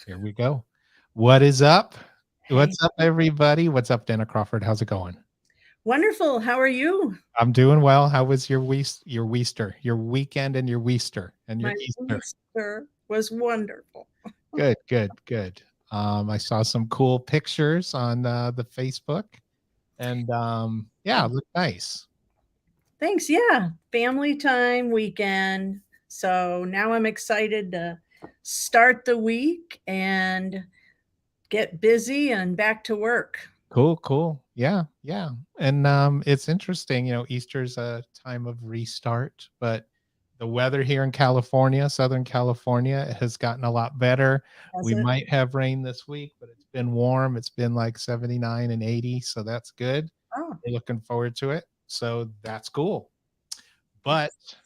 Here we go. What is up? Hey, What's up, everybody? What's up, Danna Crawford? How's it going? wonderful. How are you? I'm doing well. How was your Weester, your weekend, and your Weester and your My Easter? Easter was wonderful. Good, good, good. I saw some cool pictures on the Facebook, and yeah, it looked nice. Thanks. Yeah, family time weekend. So now I'm excited to start the week and get busy and back to work. Cool, cool. Yeah, yeah. And it's interesting, Easter's a time of restart, but the weather here in California, Southern California, has gotten a lot better. Has We it? might have rain this week, but it's been warm. It's been like 79 and 80, so that's good. Oh, We're looking forward to it. So that's cool. But yes.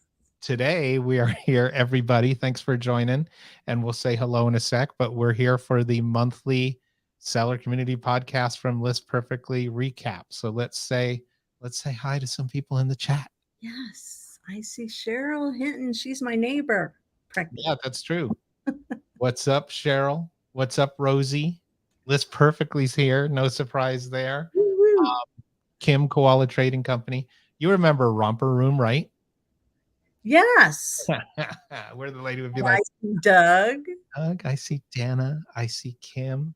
today we are here, everybody. Thanks for joining. And we'll say hello in a sec, but we're here for the monthly seller community podcast from List Perfectly recap. So let's say hi to some people in the chat. Yes. I see Cheryl Hinton. She's my neighbor, Yeah, practically. that's true. What's up, Cheryl? What's up, Rosie? List Perfectly's here. No surprise there. Woo-woo. Kim Koala Trading Company. You remember Romper Room, right? Yes. Where the lady would be And I like, see Doug. Doug, I see Danna, I see Kim.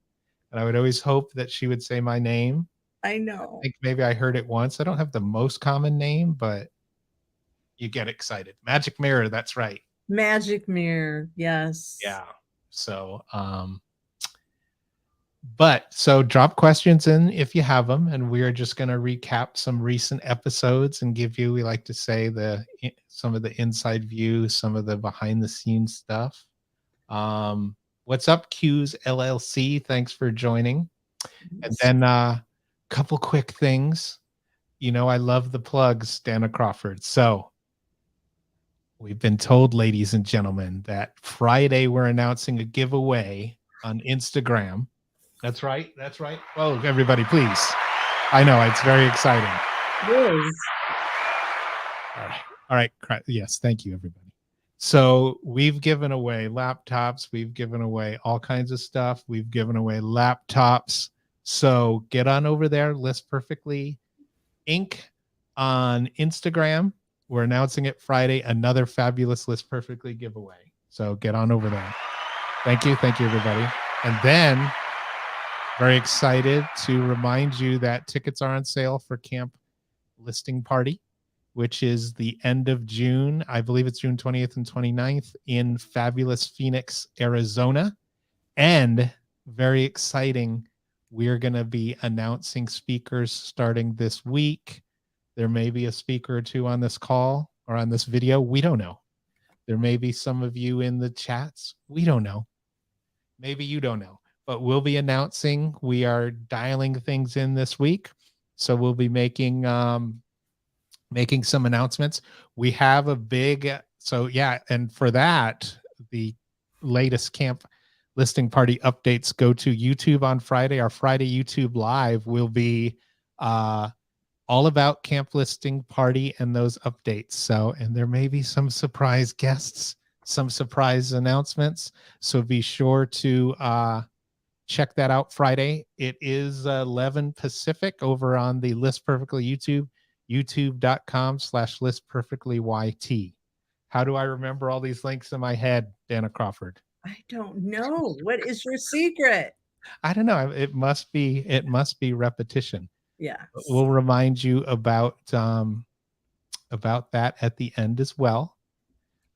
And I would always hope that she would say my name. I I know. think maybe I heard it once. I don't have the most common name, but you get excited. Magic Mirror, that's right. Magic Mirror. Yes. Yeah. So, but so drop questions in if you have them, and we are just going to recap some recent episodes and give you, we like to say, some of the inside view, some of the behind the scenes stuff. What's up, Q's LLC? Thanks for joining. And Yes. then couple quick things. I love the plugs, Danna Crawford. So we've been told, ladies and gentlemen, that Friday we're announcing a giveaway on Instagram. That's right. That's right. Oh, everybody, please. I know it's very exciting. It is. All right. All right. Yes. Thank you, everybody. So we've given away laptops. We've given away all kinds of stuff. We've given away laptops. So get on over there, List Perfectly Inc. on Instagram. We're announcing it Friday. Another fabulous List Perfectly giveaway. So get on over there. Thank you. Thank you, everybody. And then, very excited to remind you that tickets are on sale for Camp Listing Party, which is the end of June. I believe it's June 20th and 29th in fabulous Phoenix, Arizona. And very exciting, we're going to be announcing speakers starting this week. There may be a speaker or two on this call or on this video. We don't know. There may be some of you in the chats. We don't know. Maybe you don't know. But we'll be announcing. We are dialing things in this week. So we'll be making some announcements. We have a big, so yeah, and for that, the latest Camp Listing Party updates go to YouTube on Friday. Our Friday YouTube live will be all about Camp Listing Party and those updates. So, and there may be some surprise guests, some surprise announcements. So be sure to check that out Friday. It is 11 Pacific over on the List Perfectly YouTube, youtube.com/listperfectlyyt. How do I remember all these links in my head, Danna Crawford? I don't know. What is your secret? I don't know. It must be repetition. Yes. We'll remind you about that at the end as well.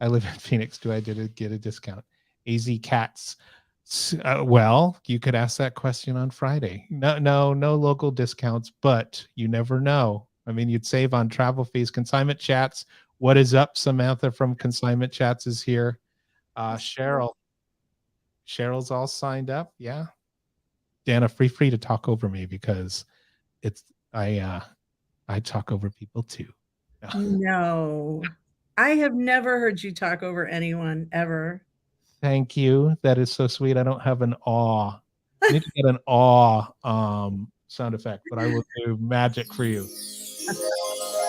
I live in Phoenix. Do I get a discount? AZ Cats. Well, you could ask that question on Friday. No local discounts, but you never know. I mean, you'd save on travel fees. Consignment Chats. What is up? Samantha from Consignment Chats is here. Cheryl's all signed up. Yeah. Danna, free to talk over me because it's I talk over people too. No. I have never heard you talk over anyone ever. Thank you. That is so sweet. I don't have an awe. I need to get an awe sound effect, but I will do magic for you.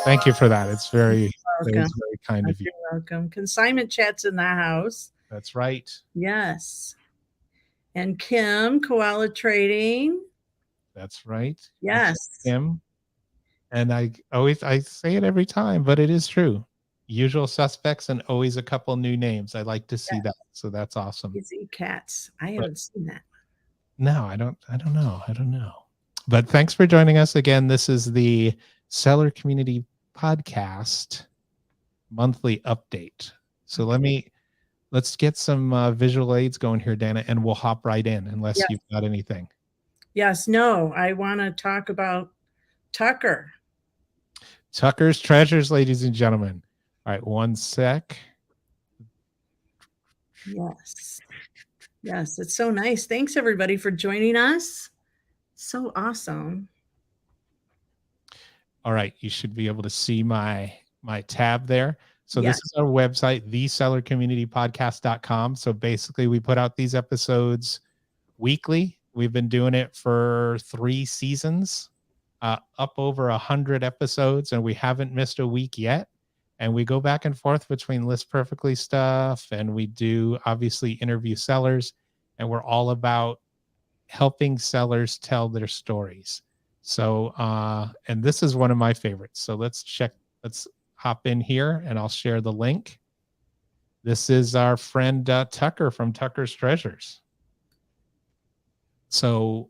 Thank you for that. That Welcome. is very kind of you. You're welcome. Consignment chats in the house. That's right. Yes. And Kim, Koala Trading. That's right. Yes. Kim. And I say it every time, but it is true. Usual suspects and always a couple new names. I like to see that. So that's awesome. Easy Cats. I But haven't seen that. no, I don't know. But thanks for joining us again. This is the Seller Community Podcast monthly update. So let's get some visual aids going here, Danna, and we'll hop right in unless you've got anything. Yes, no, I want to talk about Tucker. Tucker's Treasures, ladies and gentlemen. All right, one sec. Yes. Yes, it's so nice. Thanks everybody for joining us. So awesome. All right, you should be able to see my tab there. So Yes. this is our website, thesellercommunitypodcast.com. So basically we put out these episodes weekly. We've been doing it for 3 seasons, up over 100 episodes, and we haven't missed a week yet. And we go back and forth between List Perfectly stuff, and we do obviously interview sellers, and we're all about helping sellers tell their stories. So, and this is one of my favorites. So let's hop in here and I'll share the link. This is our friend Tucker from Tucker's Treasures. So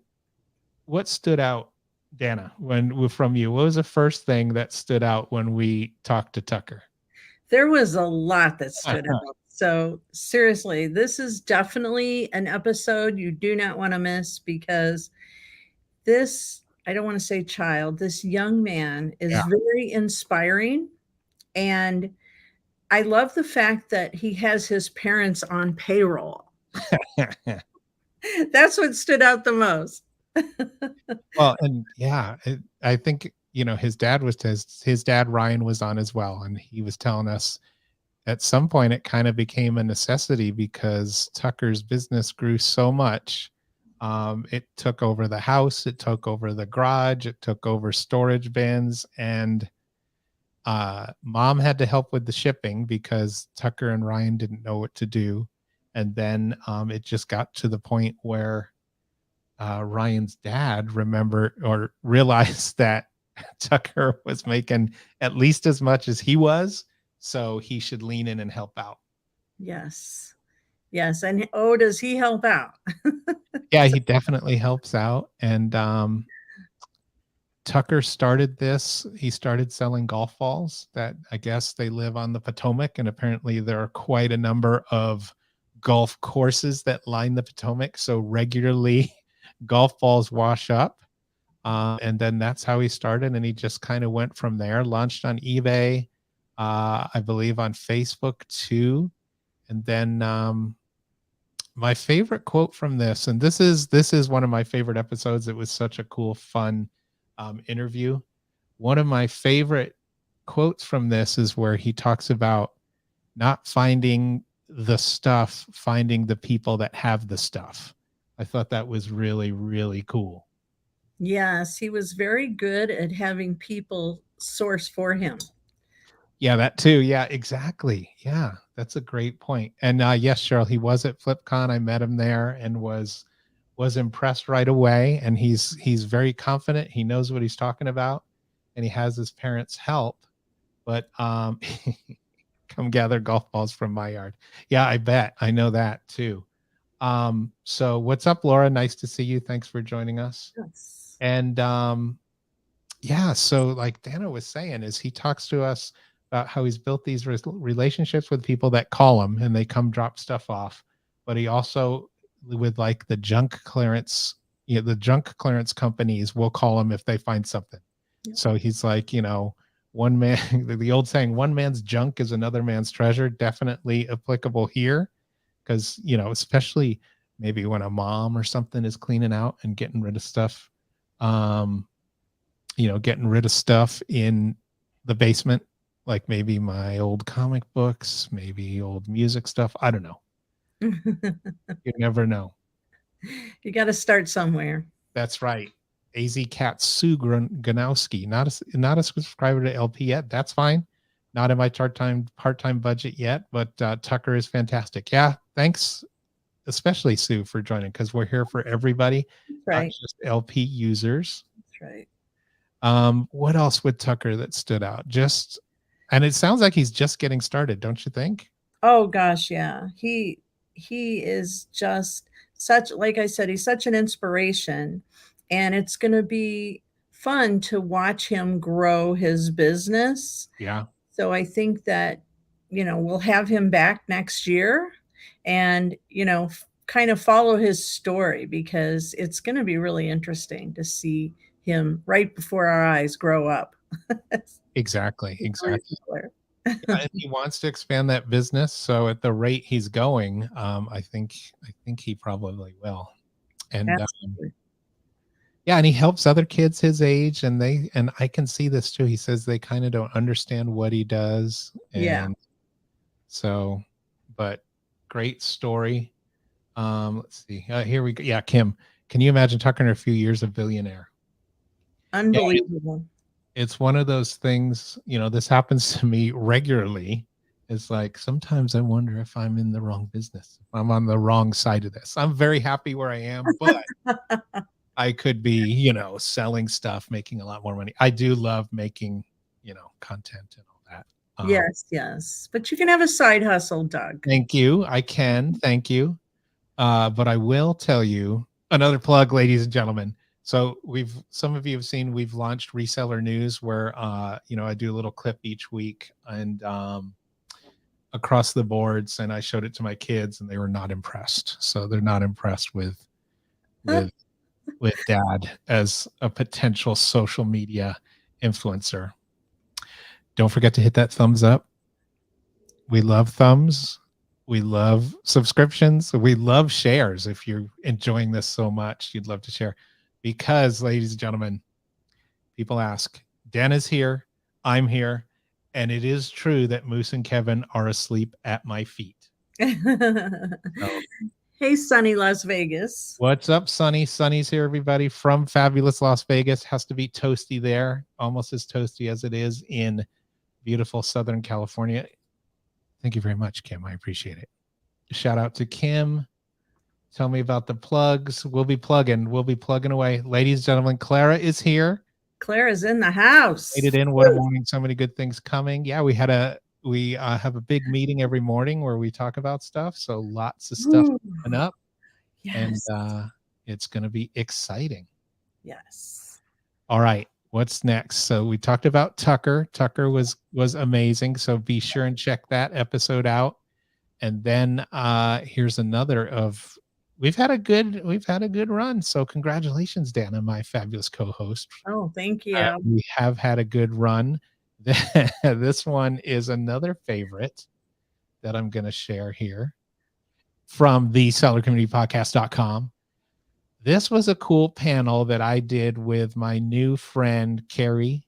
what stood out, Danna, from you? What was the first thing that stood out when we talked to Tucker? There was a lot that stood out. So seriously, this is definitely an episode you do not want to miss, because this, I don't want to say child, this young man is very inspiring. And I love the fact that he has his parents on payroll. That's what stood out the most. Well, and yeah, I think, his dad Ryan was on as well. And he was telling us at some point it kind of became a necessity because Tucker's business grew so much. It took over the house, it took over the garage, it took over storage bins, and mom had to help with the shipping because Tucker and Ryan didn't know what to do. And then it just got to the point where Ryan's dad realized that Tucker was making at least as much as he was, so he should lean in and help out. Yes. Yes. And does he help out? Yeah, he definitely helps out. And Tucker started this. He started selling golf balls that I guess they live on the Potomac, and apparently there are quite a number of golf courses that line the Potomac. So regularly golf balls wash up. And then that's how he started. And he just kind of went from there, launched on eBay, I believe on Facebook too. And then my favorite quote from this, and this is one of my favorite episodes. It was such a cool, fun interview. One of my favorite quotes from this is where he talks about not finding the stuff, finding the people that have the stuff. I thought that was really, really cool. Yes, he was very good at having people source for him. Yeah, that too. Yeah, exactly. Yeah, that's a great point. And yes, Cheryl, he was at FlipCon. I met him there and was impressed right away. And he's very confident. He knows what he's talking about, and he has his parents' help. But come gather golf balls from my yard. Yeah, I bet. I know that too. So what's up, Laura? Nice to see you. Thanks for joining us. Yes. And yeah, so like Danna was saying, is he talks to us about how he's built these relationships with people that call him and they come drop stuff off. But he also, with like the junk clearance, the junk clearance companies will call him if they find something. Yep. So he's like, one man, the old saying, one man's junk is another man's treasure, definitely applicable here. Because, especially maybe when a mom or something is cleaning out and getting rid of stuff, getting rid of stuff in the basement, like maybe my old comic books, maybe old music stuff. I don't know. You never know. You got to start somewhere. That's right. AZ Cat Sue Ganowski, not a subscriber to LP yet. That's fine. Not in my part-time budget yet, but Tucker is fantastic. Yeah, thanks especially Sue, for joining, because we're here for everybody, That's not right. just LP users. That's right. What else with Tucker that stood out? And it sounds like he's just getting started, don't you think? Oh gosh, yeah. He is just such, like I said, he's such an inspiration, and it's going to be fun to watch him grow his business. Yeah, So I think that, we'll have him back next year and, kind of follow his story, because it's going to be really interesting to see him right before our eyes grow up. exactly, It's really exactly. similar. Yeah, and he wants to expand that business. So at the rate he's going, I think he probably will. And Absolutely. yeah, and he helps other kids his age, and I can see this too. He says they kind of don't understand what he does, Yeah. and so, but great story. Let's see. Here we go. Yeah, Kim, can you imagine Tucker in a few years, a billionaire? Yeah, Unbelievable. it's one of those things, this happens to me regularly. It's like sometimes I wonder if I'm in the wrong business. If I'm on the wrong side of this. I'm very happy where I am, but I could be, selling stuff, making a lot more money. I do love making, content and all that. Yes, yes. But you can have a side hustle, Doug. Thank you. I can. Thank you. But I will tell you another plug, ladies and gentlemen. So some of you have seen, we've launched Reseller News, where I do a little clip each week and across the boards, and I showed it to my kids and they were not impressed. So they're not impressed with with dad as a potential social media influencer. Don't forget to hit that thumbs up. We love thumbs. We love subscriptions. We love shares. If you're enjoying this so much, you'd love to share. Because, ladies and gentlemen, people ask, Danna's here, I'm here, and it is true that Moose and Kevin are asleep at my feet. So, Hey, sunny Las Vegas. what's up, Sunny? Sunny's here, everybody, from fabulous Las Vegas. Has to be toasty there, almost as toasty as it is in beautiful Southern California. Thank you very much, Kim. I appreciate it. Shout out to Kim. Tell me about the plugs. We'll be plugging away. Ladies and gentlemen, Clara is here. Clara's in the house. Made it in. What a morning. So many good things coming. Yeah, we have a big meeting every morning where we talk about stuff. So lots of stuff coming up. Yes. And it's going to be exciting. Yes. All right. What's next? So we talked about Tucker. Tucker was amazing. So be sure and check that episode out. And then here's another of we've had a good run. So congratulations, Danna, my fabulous co-host. Oh, thank you. We have had a good run. This one is another favorite that I'm going to share here from the sellercommunitypodcast.com. This was a cool panel that I did with my new friend, Carrie,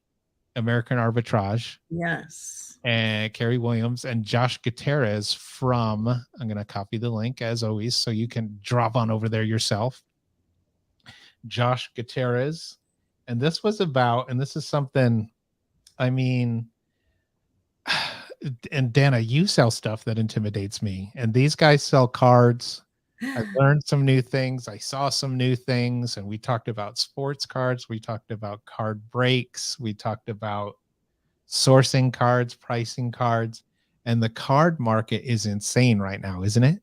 American Arbitrage. Yes. And Carrie Williams and Josh Gutierrez from, I'm going to copy the link as always, so you can drop on over there yourself. Josh Gutierrez. And this was about, and this is something, I mean, and Danna, you sell stuff that intimidates me. And these guys sell cards. I learned some new things. I saw some new things. And we talked about sports cards. We talked about card breaks. We talked about sourcing cards, pricing cards. And the card market is insane right now, isn't it?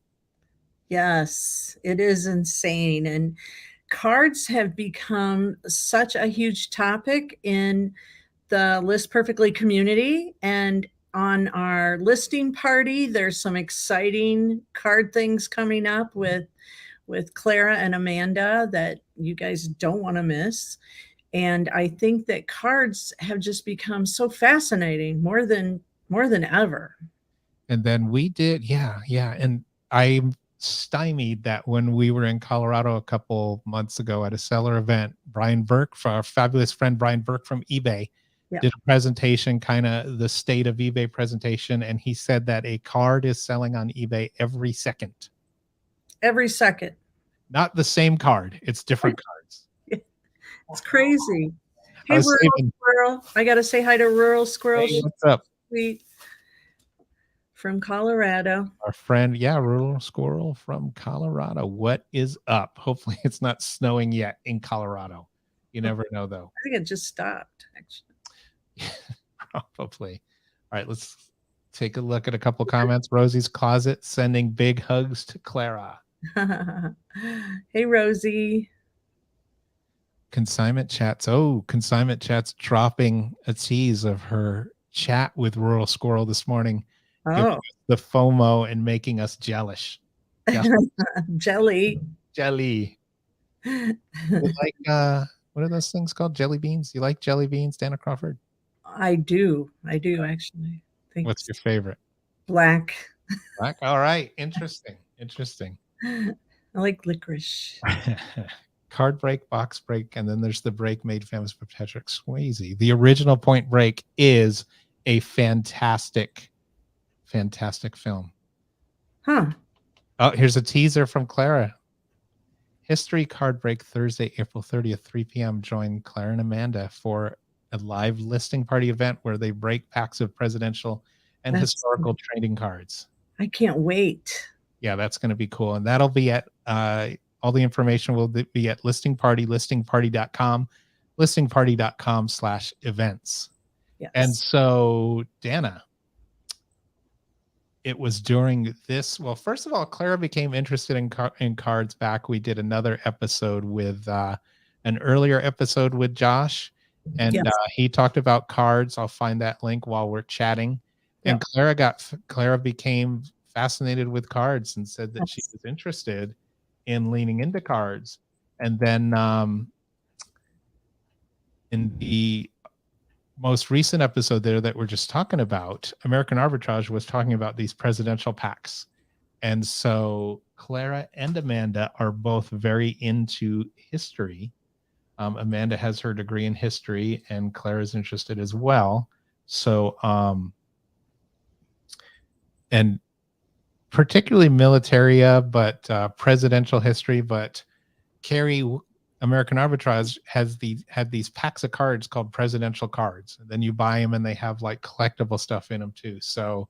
Yes, it is insane. And cards have become such a huge topic in the List Perfectly community. And on our listing party, there's some exciting card things coming up with Clara and Amanda that you guys don't want to miss. And I think that cards have just become so fascinating, more than ever. And then we did, yeah. And I stymied that when we were in Colorado a couple months ago at a seller event. Brian Burke, our fabulous friend Brian Burke from eBay, did a presentation, kind of the state of eBay presentation, and he said that a card is selling on eBay every second. Every second. Not the same card. It's different cards. It's crazy. Hey, Rural Squirrel. I got to say hi to Rural Squirrel. Hey, what's up? Sweet. from Colorado. Our friend, yeah, Rural Squirrel from Colorado. What is up? Hopefully it's not snowing yet in Colorado. You never know, though. I think it just stopped, actually. Probably. All right, let's take a look at a couple comments. Rosie's Closet sending big hugs to Clara. Hey, Rosie. Consignment Chats. Oh, Consignment Chats dropping a tease of her chat with Rural Squirrel this morning. Giving us the FOMO and making us jealous. Jelly. Jelly. You like what are those things called? Jelly beans? You like jelly beans, Danna Crawford? I do actually. What's your favorite? Black. Black. All right. Interesting. I like licorice. Card Break, Box Break, and then there's the break made famous by Patrick Swayze. The original Point Break is a fantastic film. Huh. Oh, here's a teaser from Clara. History Card Break Thursday, April 30th, 3 p.m. Join Clara and Amanda for a live listing party event where they break packs of presidential and historical trading cards. I can't wait. Yeah, that's going to be cool. And that'll be at all the information will be at listingparty.com, listingparty.com/events. Yes. And so, Danna, it was during this. Well, first of all, Clara became interested in cards back. We did another episode with an earlier episode with Josh, and he talked about cards. I'll find that link while we're chatting. And Clara became fascinated with cards and said that she was interested in leaning into cards. And then in the most recent episode there that we're just talking about, American Arbitrage was talking about these presidential packs. And so Clara and Amanda are both very into history. Amanda has her degree in history and Clara's interested as well. So, and particularly military, but presidential history. But Carrie, American Arbitrage had these packs of cards called presidential cards. And then you buy them and they have like collectible stuff in them too. So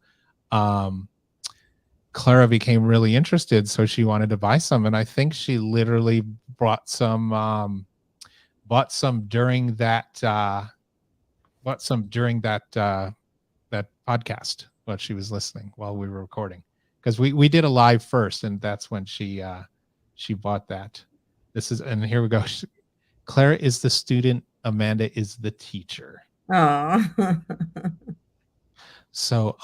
Clara became really interested, so she wanted to buy some. And I think she literally bought some during that that podcast while she was listening while we were recording. Because we did a live first, and that's when she bought that. And here we go. Clara is the student, Amanda is the teacher. Oh. So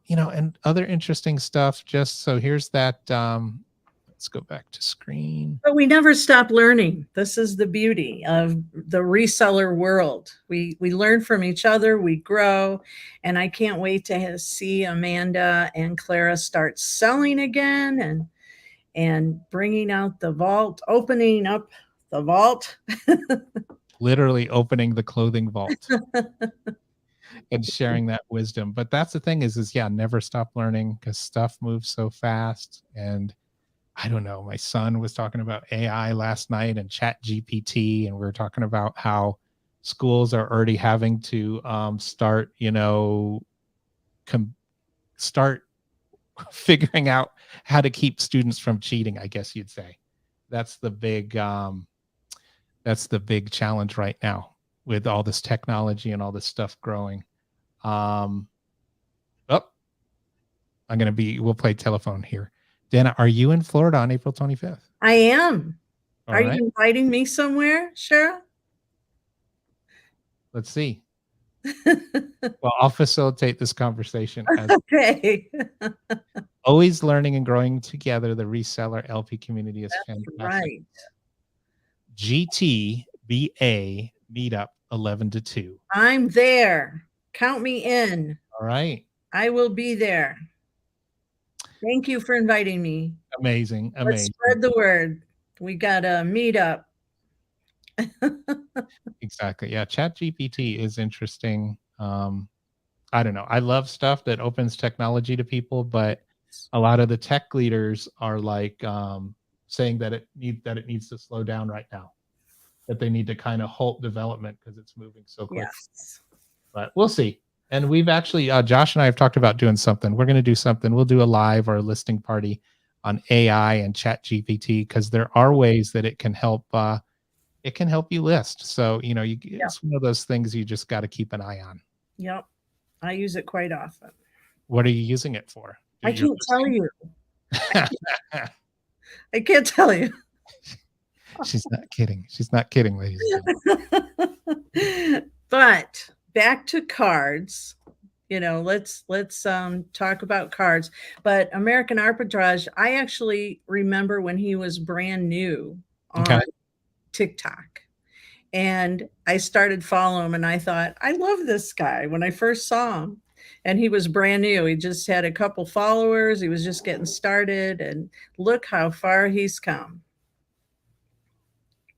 and other interesting stuff. Just so here's that. Let's go back to screen. But we never stop learning. This is the beauty of the reseller world. We learn from each other, we grow, and I can't wait to see Amanda and Clara start selling again and bringing out the vault, opening up the vault. Literally opening the clothing vault and sharing that wisdom. But that's the thing is never stop learning, because stuff moves so fast. And I don't know, my son was talking about AI last night and Chat GPT, and we were talking about how schools are already having to start figuring out how to keep students from cheating, I guess you'd say. That's the big challenge right now with all this technology and all this stuff growing. We'll play telephone here. Danna, are you in Florida on April 25th? I am. All are right. you inviting me somewhere, Cheryl? Let's see. Well, I'll facilitate this conversation. Okay. Always learning and growing together. The reseller LP community is fantastic. Right. GTBA meetup 11 to 2. I'm there. Count me in. All right. I will be there. Thank you for inviting me. Amazing. Let's spread the word. We got a meetup. Exactly. Yeah. Chat GPT is interesting. I don't know. I love stuff that opens technology to people, but a lot of the tech leaders are like saying that it needs to slow down right now, that they need to kind of halt development because it's moving so quick. Yes. But we'll see. And we've actually, Josh and I have talked about doing something. We're going to do something. We'll do a live or a listing party on AI and Chat GPT, because there are ways that it can help. It can help you list. So, you know, Yep. it's one of those things you just got to keep an eye on. Yep. I use it quite often. What are you using it for? I can't tell you. I can't tell you. She's not kidding. She's not kidding, ladies and gentlemen. But back to cards. You know, let's talk about cards. But American Arbitrage, I actually remember when he was brand new on TikTok. And I started following him, and I thought, I love this guy when I first saw him. And he was brand new. He just had a couple followers. He was just getting started. And look how far he's come.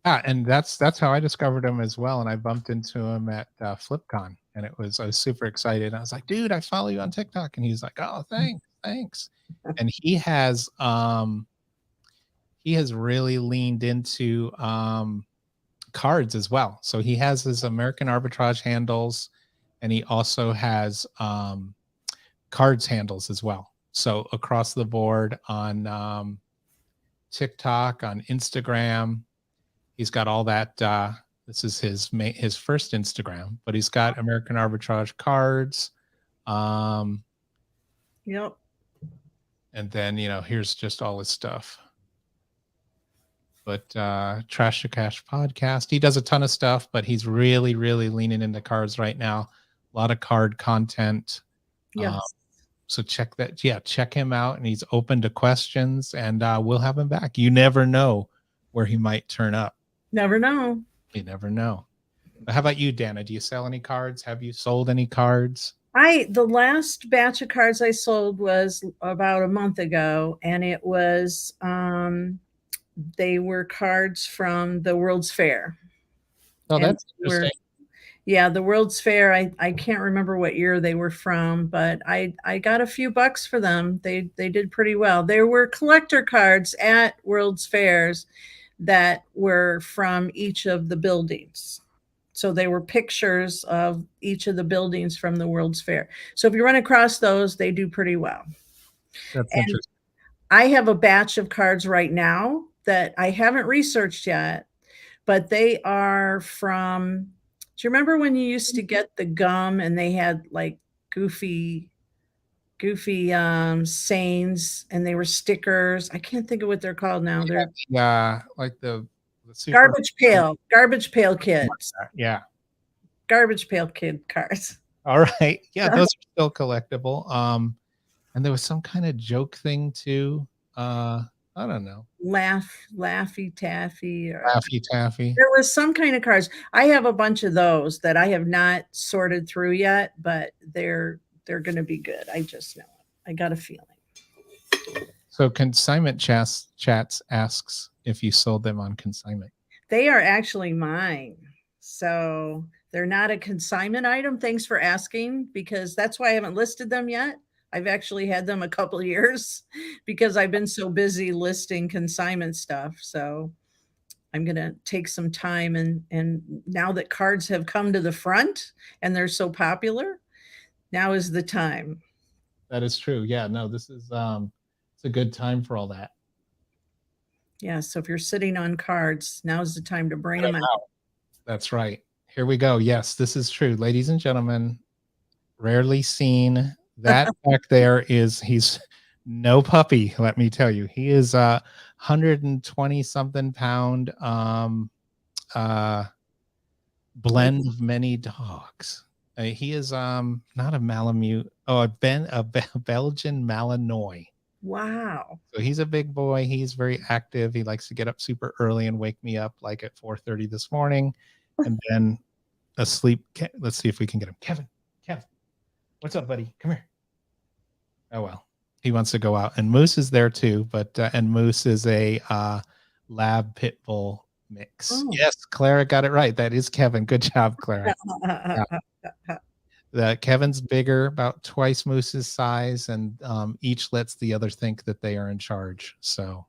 Yeah, and that's how I discovered him as well. And I bumped into him at FlipCon, and I was super excited. I was like, dude, I follow you on TikTok. And he's like, oh, thanks. And he has really leaned into cards as well. So he has his American Arbitrage handles, and he also has cards handles as well. So across the board on TikTok, on Instagram, he's got all that. This is his first Instagram, but he's got American Arbitrage cards. Yep. And then, you know, here's just all his stuff. But Trash to Cash podcast, he does a ton of stuff, but he's really, really leaning into cards right now. A lot of card content. Yes. So check that. Yeah, check him out, and he's open to questions, and we'll have him back. You never know where he might turn up. Never know. You never know. But how about you, Danna? Do you sell any cards? Have you sold any cards? The last batch of cards I sold was about a month ago, and it was they were cards from the World's Fair. Oh, that's interesting. Yeah, the World's Fair. I can't remember what year they were from, but I got a few bucks for them. They did pretty well. There were collector cards at World's Fairs that were from each of the buildings. So they were pictures of each of the buildings from the World's Fair. So if you run across those, they do pretty well. That's interesting. I have a batch of cards right now that I haven't researched yet, but they are from, do you remember when you used to get the gum and they had like goofy sayings, and they were stickers? I can't think of what they're called now. They're like the garbage pail kids. Yeah. Garbage pail kid cards. All right. Yeah, those are still collectible. And there was some kind of joke thing too. I don't know. Laffy Taffy. There was some kind of cards. I have a bunch of those that I have not sorted through yet, but they're going to be good. I just know it. I got a feeling. So Consignment Chats asks if you sold them on consignment. They are actually mine. So they're not a consignment item. Thanks for asking, because that's why I haven't listed them yet. I've actually had them a couple of years because I've been so busy listing consignment stuff. So I'm going to take some time, and now that cards have come to the front and they're so popular, now is the time. That is true. Yeah, no, this is it's a good time for all that. Yeah, so if you're sitting on cards, now's the time to bring them out. That's right. Here we go. Yes, this is true. Ladies and gentlemen, rarely seen. That back there he's no puppy, let me tell you. He is 120 something pound blend of many dogs. He is not a Malamute, a Belgian Malinois. Wow. So he's a big boy. He's very active. He likes to get up super early and wake me up like at 4:30 this morning, and then asleep. Let's see if we can get him. Kevin, what's up, buddy? Come here. Oh, well, he wants to go out. And Moose is there too, but and Moose is a lab pit bull mix. Oh. Yes, Clara got it right. That is Kevin. Good job, Clara. Kevin's bigger, about twice Moose's size, and each lets the other think that they are in charge. So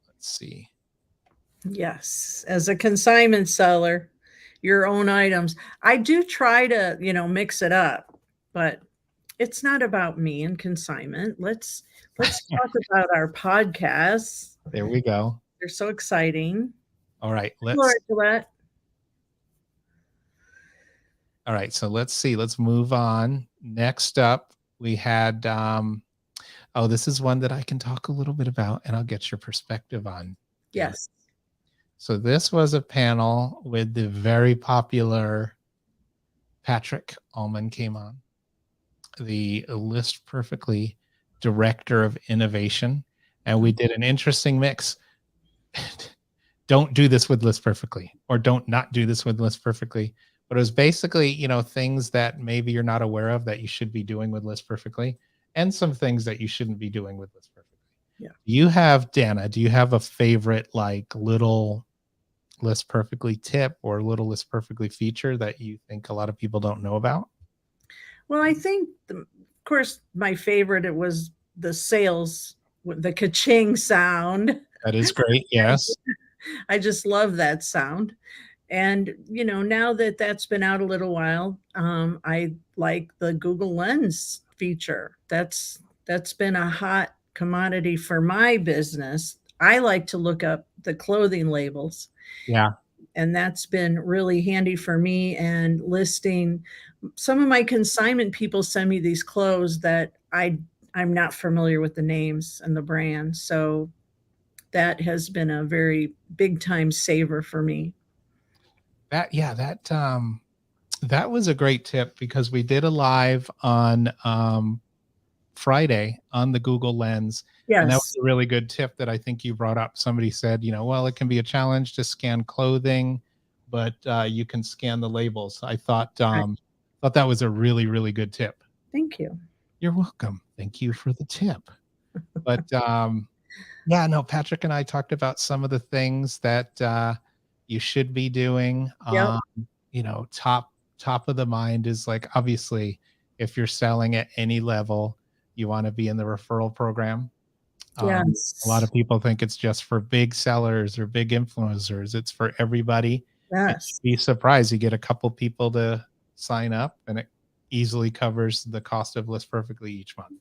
let's see. Yes, as a consignment seller, your own items. I do try to, mix it up, but it's not about me and consignment. Let's talk about our podcasts. There we go. They're so exciting. All right, Laura Gillette. All right, so let's see. Let's move on. Next up, we had oh, this is one that I can talk a little bit about, and I'll get your perspective on. Yes. So this was a panel with the very popular Patrick Allman came on, the List Perfectly Director of Innovation, and we did an interesting mix. Don't do this with List Perfectly, or don't not do this with List Perfectly. But it was basically, things that maybe you're not aware of that you should be doing with List Perfectly, and some things that you shouldn't be doing with List Perfectly. Yeah. Danna, do you have a favorite, like, little List Perfectly tip or little List Perfectly feature that you think a lot of people don't know about? Well, I think, of course, my favorite, it was the sales with the ka-ching sound. That is great. Yes. I just love that sound. And, now that that's been out a little while, I like the Google Lens feature. That's been a hot commodity for my business. I like to look up the clothing labels. Yeah. And that's been really handy for me, and listing. Some of my consignment people send me these clothes that I'm not familiar with the names and the brand. So that has been a very big time saver for me. That was a great tip, because we did a live on Friday on the Google Lens. Yes. And that was a really good tip that I think you brought up. Somebody said, well, it can be a challenge to scan clothing, but you can scan the labels. I thought that was a really, really good tip. Thank you. You're welcome. Thank you for the tip. But yeah, no, Patrick and I talked about some of the things that you should be doing. Yep. Top of the mind is, like, obviously, if you're selling at any level, you want to be in the referral program. Yes. A lot of people think it's just for big sellers or big influencers. It's for everybody. Yes. You'd be surprised. You get a couple people to sign up, and it easily covers the cost of List Perfectly each month.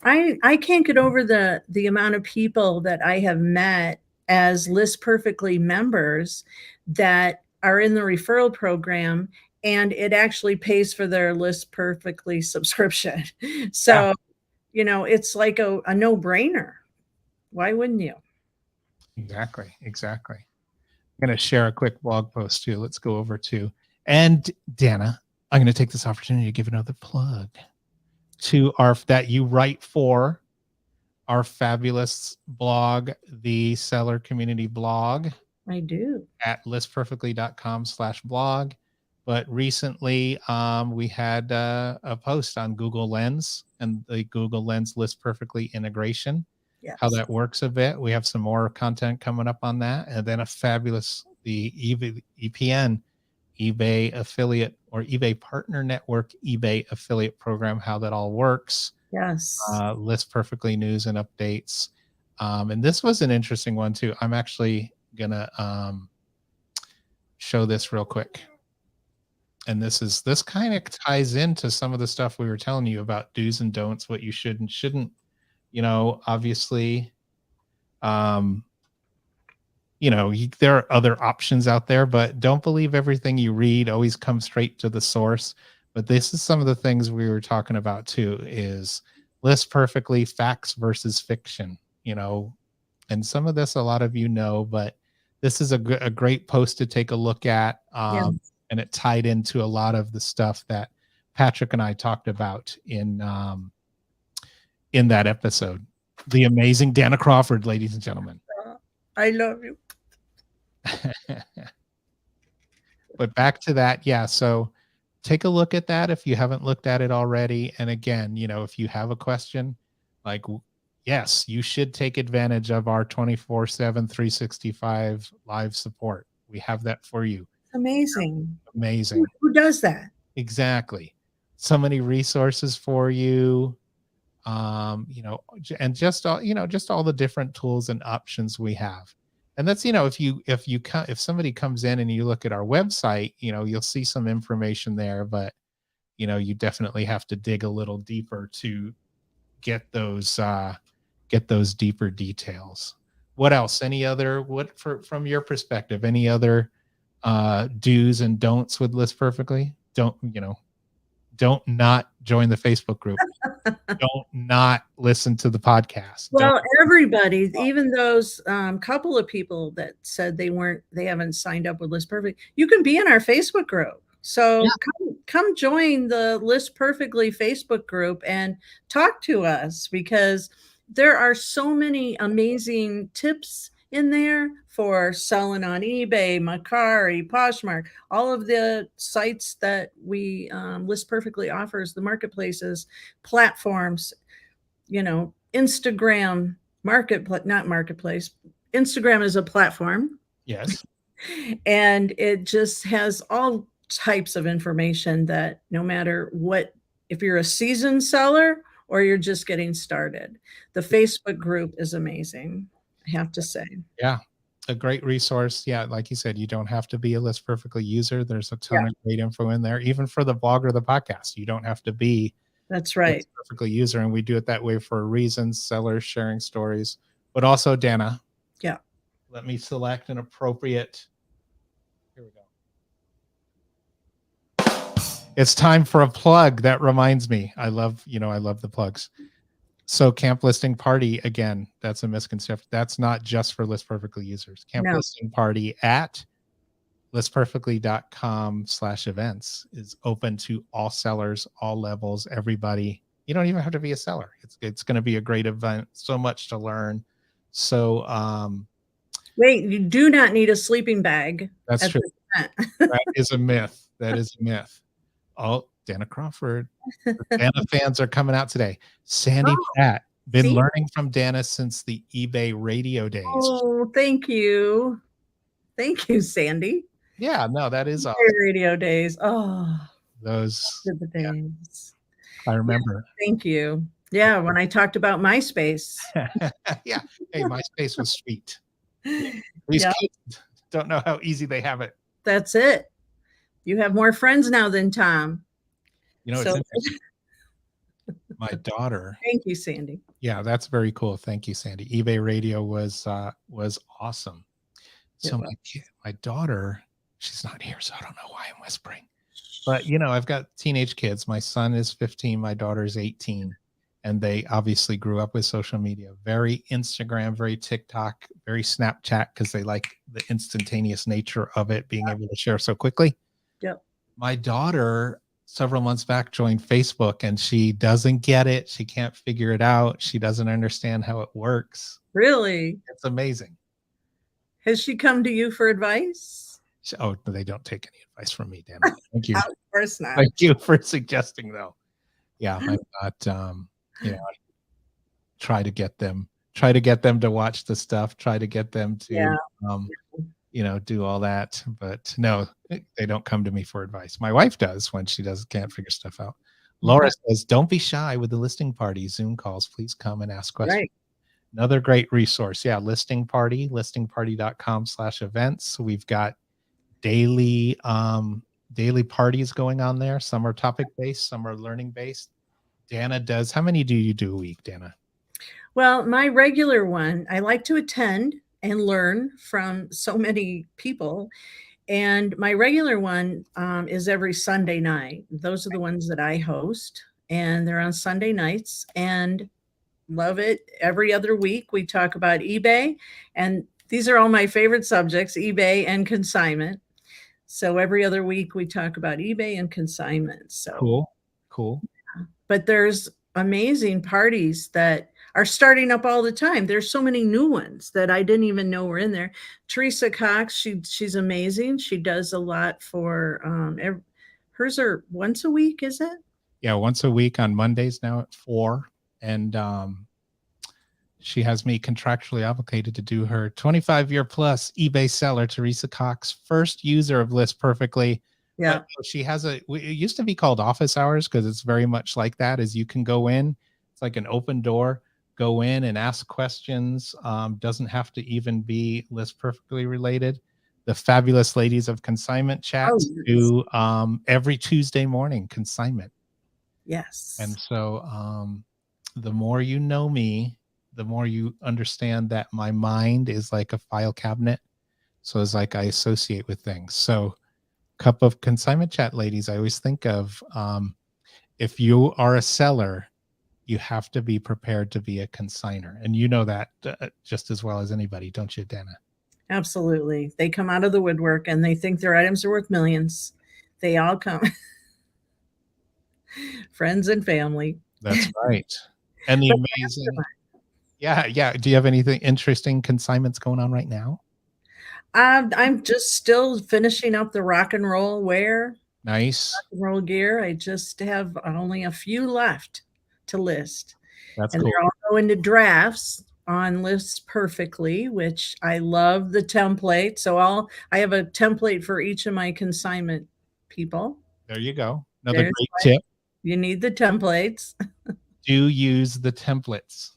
I can't get over the amount of people that I have met as List Perfectly members that are in the referral program, and it actually pays for their List Perfectly subscription. So, it's like a no-brainer. Why wouldn't you? Exactly. I'm going to share a quick blog post too. Let's go over to, and Danna, I'm going to take this opportunity to give another plug to that you write for our fabulous blog, the Seller Community Blog. I do. At listperfectly.com/blog. But recently we had a post on Google Lens and the Google Lens List Perfectly integration. Yes. How that works a bit. We have some more content coming up on that. And then the EPN, eBay affiliate or eBay partner network, eBay affiliate program, how that all works. Yes. List Perfectly news and updates. And this was an interesting one too. I'm actually gonna show this real quick. And this kind of ties into some of the stuff we were telling you about do's and don'ts, what you should and shouldn't, obviously, there are other options out there, but don't believe everything you read. Always come straight to the source. But this is some of the things we were talking about too, is List Perfectly facts versus fiction, and some of this a lot of but this is a great post to take a look at. Yes. And it tied into a lot of the stuff that Patrick and I talked about in that episode. The amazing Danna Crawford, ladies and gentlemen. I love you. But back to that. Yeah. So take a look at that if you haven't looked at it already. And again, if you have a question, like, yes, you should take advantage of our 24/7, 365 live support. We have that for you. Amazing. Amazing. Who does that? Exactly. So many resources for you. And just all the different tools and options we have. And that's, if somebody comes in and you look at our website, you'll see some information there, but you definitely have to dig a little deeper to get those deeper details. What else? Any other, from your perspective, any other do's and don'ts with List Perfectly? Don't not join the Facebook group. Don't not listen to the podcast. Well, everybody, even those couple of people that said they haven't signed up with List Perfect, you can be in our Facebook group. So come join the List Perfectly Facebook group and talk to us, because there are so many amazing tips in there for selling on eBay, Mercari, Poshmark, all of the sites that we List Perfectly offers, the marketplaces, platforms, Instagram not marketplace. Instagram is a platform. Yes. And it just has all types of information that no matter what, if you're a seasoned seller or you're just getting started, the Facebook group is amazing, I have to say. Yeah. A great resource. Yeah. Like you said, you don't have to be a List Perfectly user. There's a ton of great info in there, even for the blog or the podcast. You don't have to be That's right. List Perfectly user. And we do it that way for reasons, sellers sharing stories, but also Danna. Yeah. Let me select an appropriate. Here we go. It's time for a plug. That reminds me. I love the plugs. So Camp Listing Party, again, that's a misconception. That's not just for List Perfectly users. Camp Listing Party at listperfectly.com/events is open to all sellers, all levels, everybody. You don't even have to be a seller. It's going to be a great event. So much to learn. So wait, you do not need a sleeping bag. That's true. That is a myth. That is a myth. Oh, Danna Crawford. Danna fans are coming out today. Sandy Pratt. Been learning from Danna since the eBay radio days. Oh, thank you. Thank you, Sandy. Yeah, no, that is awesome. Radio days. Oh, those the days. I remember. Yeah, thank you. Yeah, when I talked about MySpace. Yeah. Hey, MySpace was sweet. These kids don't know how easy they have it. That's it. You have more friends now than Tom. It's interesting. My daughter. Thank you, Sandy. Yeah, that's very cool. Thank you, Sandy. eBay radio was awesome. So my daughter, she's not here, so I don't know why I'm whispering. But I've got teenage kids. My son is 15, my daughter's 18, and they obviously grew up with social media. Very Instagram, very TikTok, very Snapchat, because they like the instantaneous nature of it, being able to share so quickly. Yep. My daughter several months back joined Facebook, and she doesn't get it. She can't figure it out. She doesn't understand how it works. Really? It's amazing. Has she come to you for advice? Oh, they don't take any advice from me, Danna. Thank you. Of course not. Thank you for suggesting, though. Yeah, I'm not. Try to get them to watch the stuff. Try to get them to, do all that. But no, they don't come to me for advice. My wife does when she can't figure stuff out. Laura says, "Don't be shy with the listing party Zoom calls. Please come and ask questions." Right. Another great resource. Yeah, listing party, listingparty.com/events. We've got daily parties going on there. Some are topic based, some are learning based. Danna does. How many do you do a week, Danna? Well, my regular one, I like to attend and learn from so many people. And my regular one is every Sunday night. Those are the ones that I host, and they're on Sunday nights, and love it. Every other week we talk about eBay, and these are all my favorite subjects, eBay and consignment. So every other week we talk about eBay and consignment. So cool. But there's amazing parties that are starting up all the time. There's so many new ones that I didn't even know were in there. Teresa Cox, she's amazing. She does a lot for hers are once a week, is it? Yeah, once a week on Mondays now at 4. And she has me contractually obligated to do her 25-year plus eBay seller, Teresa Cox, first user of List Perfectly. Yeah. She has it used to be called office hours, because it's very much like that, as you can go in. It's like an open door. go in and ask questions. Doesn't have to even be list perfectly related. The fabulous ladies of Consignment Chats yes. do every Tuesday morning consignment. Yes. And so the more you know me, the more you understand that my mind is like a file cabinet. So it's like I associate with things. So cup of Consignment Chat ladies, I always think of if you are a seller, you have to be prepared to be a consigner. And you know that just as well as anybody, don't you, Danna? Absolutely. They come out of the woodwork and they think their items are worth millions. They all come. Friends and family. That's right. And the amazing. Yeah. Do you have anything interesting consignments going on right now? I'm just still finishing up the rock and roll wear, Nice. rock and roll gear. I just have only a few left to list. That's and cool. they're all going to drafts on lists perfectly, which I love the template. So I have a template for each of my consignment people. There you go. Another There's great tip. You need the templates. Do use the templates.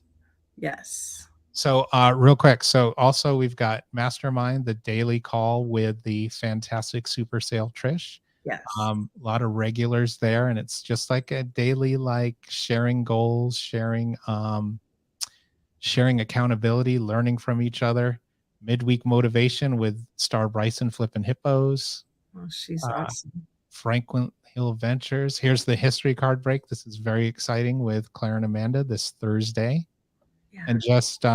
Yes. So real quick. So also we've got Mastermind, the daily call with the fantastic super sale Trish. Yes. A lot of regulars there, and it's just like a daily, like sharing goals, sharing accountability, learning from each other. Midweek motivation with Star Bryson flipping hippos. Oh, she's awesome. Franklin Hill Ventures. Here's the history card break. This is very exciting with Clara and Amanda this Thursday. Yeah. And just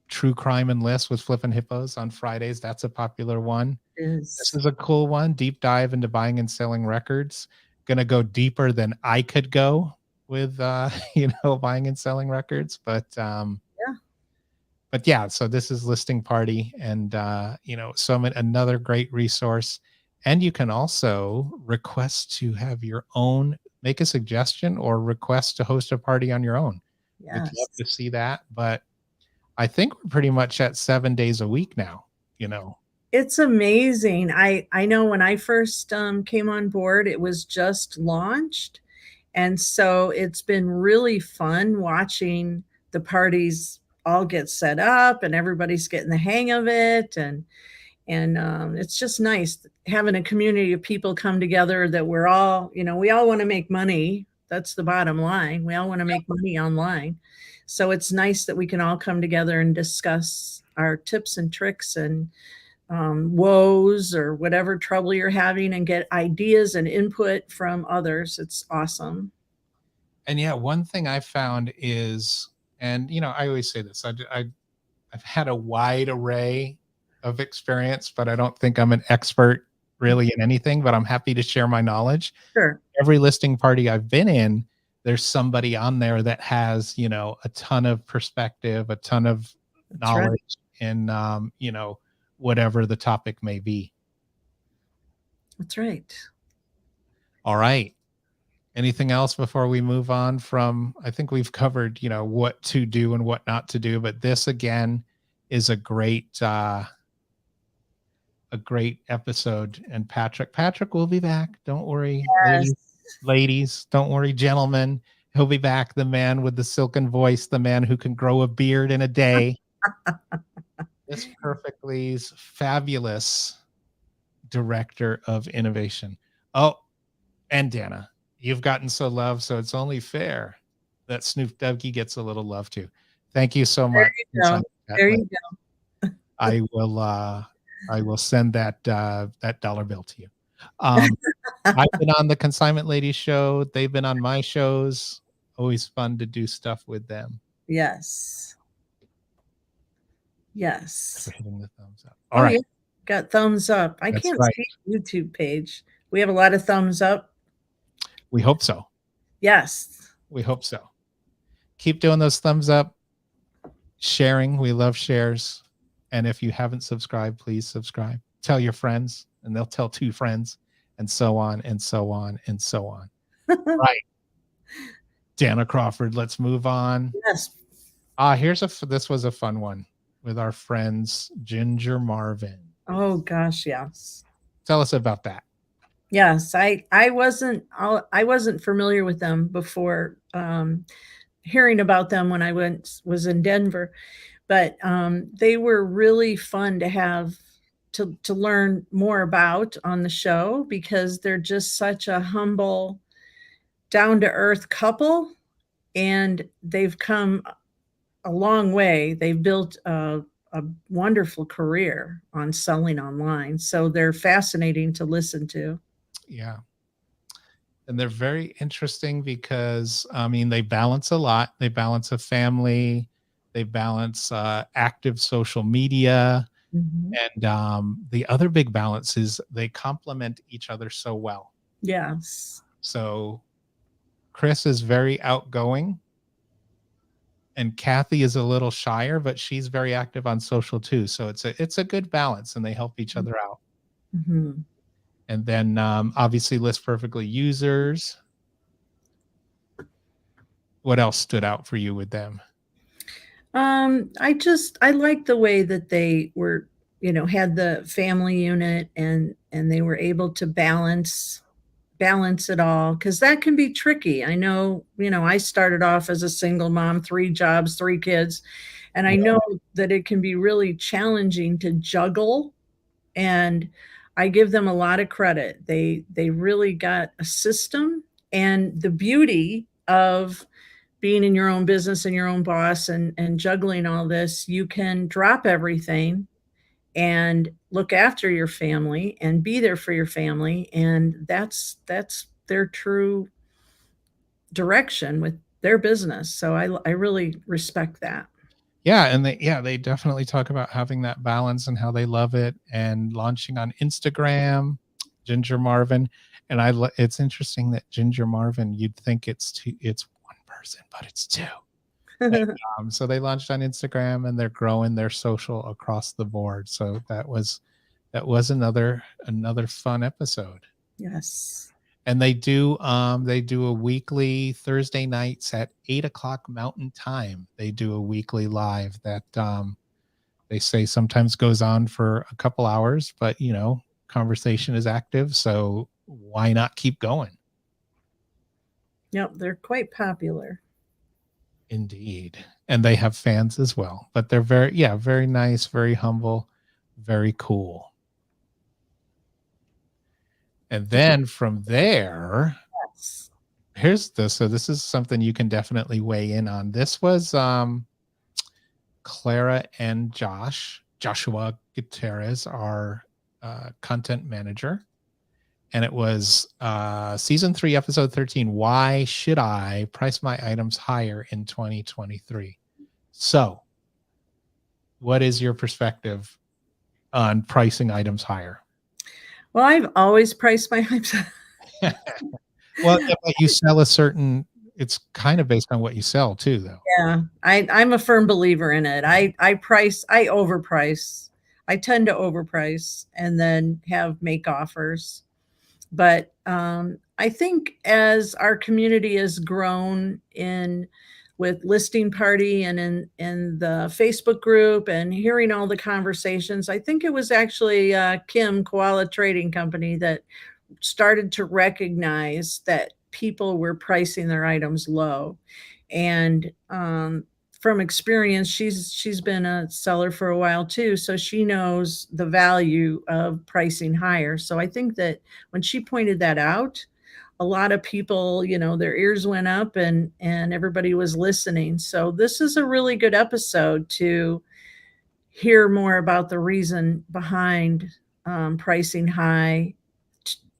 true crime and lists with flipping hippos on Fridays. That's a popular one. This is a cool one. Deep dive into buying and selling records. Gonna go deeper than I could go with buying and selling records. But yeah, so this is Listing Party, and Summit, another great resource. And you can also request to have your own, make a suggestion or request to host a party on your own. Yes. We'd love to see that. But I think we're pretty much at 7 days a week now, It's amazing. I know when I first came on board, it was just launched. And so it's been really fun watching the parties all get set up and everybody's getting the hang of it. And it's just nice having a community of people come together that we're all, we all want to make money. That's the bottom line. We all want to make money online. So it's nice that we can all come together and discuss our tips and tricks and woes or whatever trouble you're having and get ideas and input from others. It's awesome. And yeah, one thing I found is, and I always say this, I've had a wide array of experience, but I don't think I'm an expert really in anything, but I'm happy to share my knowledge. Sure. Every listing party I've been in, there's somebody on there that has, a ton of perspective, a ton of knowledge in, whatever the topic may be. That's right. All right. Anything else before we move on from, I think we've covered, what to do and what not to do, but this again is a great episode. And Patrick will be back. Don't worry. Yes. Ladies, don't worry, gentlemen. He'll be back. The man with the silken voice, the man who can grow a beard in a day. This Perfectly's fabulous director of innovation. Oh, and Danna, you've gotten so loved, so it's only fair that Snoop Doggy gets a little love too. Thank you so much. There you go. I will send that dollar bill to you. I've been on the Consignment Ladies show. They've been on my shows. Always fun to do stuff with them. Yes. Yes. For hitting the thumbs up. All right. Yeah. Got thumbs up. I can't see the YouTube page. We have a lot of thumbs up. We hope so. Yes. We hope so. Keep doing those thumbs up. Sharing. We love shares. And if you haven't subscribed, please subscribe. Tell your friends, and they'll tell 2 friends, and so on, and so on, and so on. Right. Danna Crawford, let's move on. Yes. This was a fun one with our friends Ginger Marvin. Oh gosh, yes. Tell us about that. Yes, I wasn't familiar with them before hearing about them when I was in Denver, but they were really fun to have to learn more about on the show because they're just such a humble, down to earth couple, and they've come a long way. They've built a wonderful career on selling online, so they're fascinating to listen to. Yeah. And they're very interesting because, I mean, they balance a lot. They balance a family, they balance active social media. Mhm. And the other big balance is they complement each other so well. Yes. So Chris is very outgoing and Kathy is a little shyer, but she's very active on social too. So it's a good balance and they help each other out. Mhm. And then obviously List Perfectly users. What else stood out for you with them? I like the way that they were, had the family unit and they were able to balance it all because that can be tricky. I know, I started off as a single mom, 3 jobs, 3 kids, and I know that it can be really challenging to juggle, and I give them a lot of credit. They really got a system, and the beauty of being in your own business and your own boss and juggling all this, you can drop everything and look after your family and be there for your family, and that's their true direction with their business. So I really respect that. Yeah, and they definitely talk about having that balance and how they love it and launching on Instagram, Ginger Marvin. And it's interesting that Ginger Marvin, you'd think it's one person, but it's two. And, so they launched on Instagram and they're growing their social across the board. So that was another fun episode. Yes. And they do a weekly Thursday nights at 8 o'clock Mountain Time. They do a weekly live that they say sometimes goes on for a couple hours, but conversation is active, so why not keep going? Yep, they're quite popular. Indeed. And they have fans as well, but they're very nice, very humble, very cool. And then from there, Yes. so this is something you can definitely weigh in on. This was Clara and Joshua Gutierrez, our content manager. And it was season 3, episode 13. Why should I price my items higher in 2023? So, what is your perspective on pricing items higher? Well, I've always priced my items. Well, yeah, but you sell it's kind of based on what you sell too, though. Yeah, I'm a firm believer in it. I overprice. I tend to overprice and then make offers. But I think as our community has grown in with listing party and in the Facebook group and hearing all the conversations, I think it was actually Kim Koala Trading Company that started to recognize that people were pricing their items low. And from experience, she's been a seller for a while too, so she knows the value of pricing higher. So I think that when she pointed that out, a lot of people, their ears went up and everybody was listening. So this is a really good episode to hear more about the reason behind pricing high.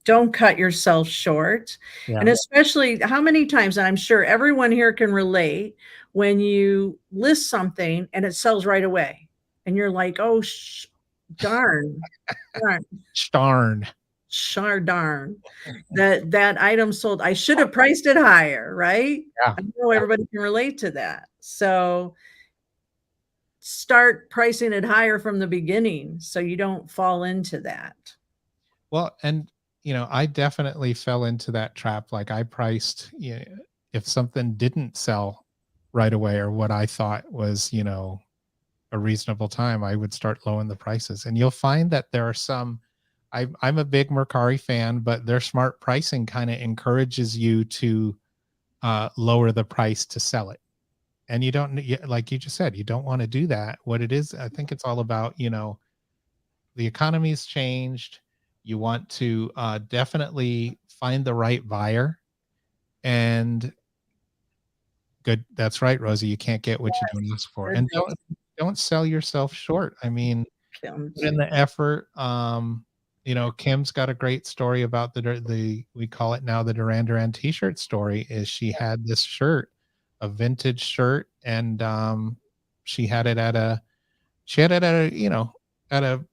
Don't cut yourself short. Yeah. And especially how many times, and I'm sure everyone here can relate, when you list something and it sells right away and you're like, oh, darn, darn, Darn. darn, that item sold. I should have priced it higher, right? Yeah. I know everybody can relate to that. So start pricing it higher from the beginning so you don't fall into that. Well, and I definitely fell into that trap. Like I priced, if something didn't sell right away or what I thought was, a reasonable time, I would start lowering the prices. And you'll find that there are some I'm a big Mercari fan, but their smart pricing kind of encourages you to lower the price to sell it. And you don't, like you just said, you don't want to do that. What it is, I think it's all about, the economy's changed. You want to definitely find the right buyer. And good, that's right, Rosie. You can't get what you don't ask for, and don't sell yourself short. I mean, put in the effort. Kim's got a great story about the we call it now the Duran Duran t-shirt story. Is she had this shirt, a vintage shirt, and she had it at a at a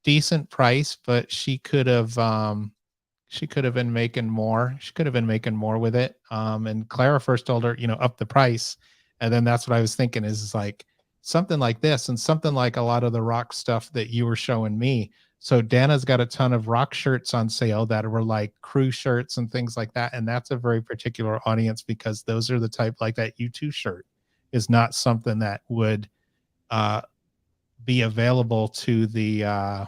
decent price, but she could have been making more. She could have been making more with it. And Clara first told her, up the price. And then that's what I was thinking is like something like this and something like a lot of the rock stuff that you were showing me. So Danna's got a ton of rock shirts on sale that were like crew shirts and things like that. And that's a very particular audience because those are the type like that U2 shirt is not something that would be available to the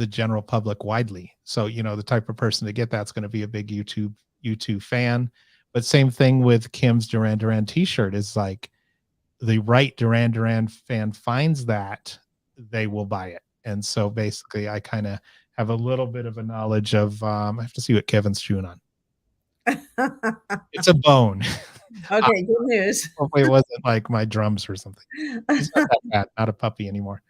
general public widely. So, the type of person to get that's going to be a big YouTube fan. But same thing with Kim's Duran Duran t-shirt is like the right Duran Duran fan finds that, they will buy it. And so basically I kind of have a little bit of a knowledge of I have to see what Kevin's chewing on. It's a bone. Okay, good news. Hopefully it wasn't like my drums or something. He's not that bad, not a puppy anymore.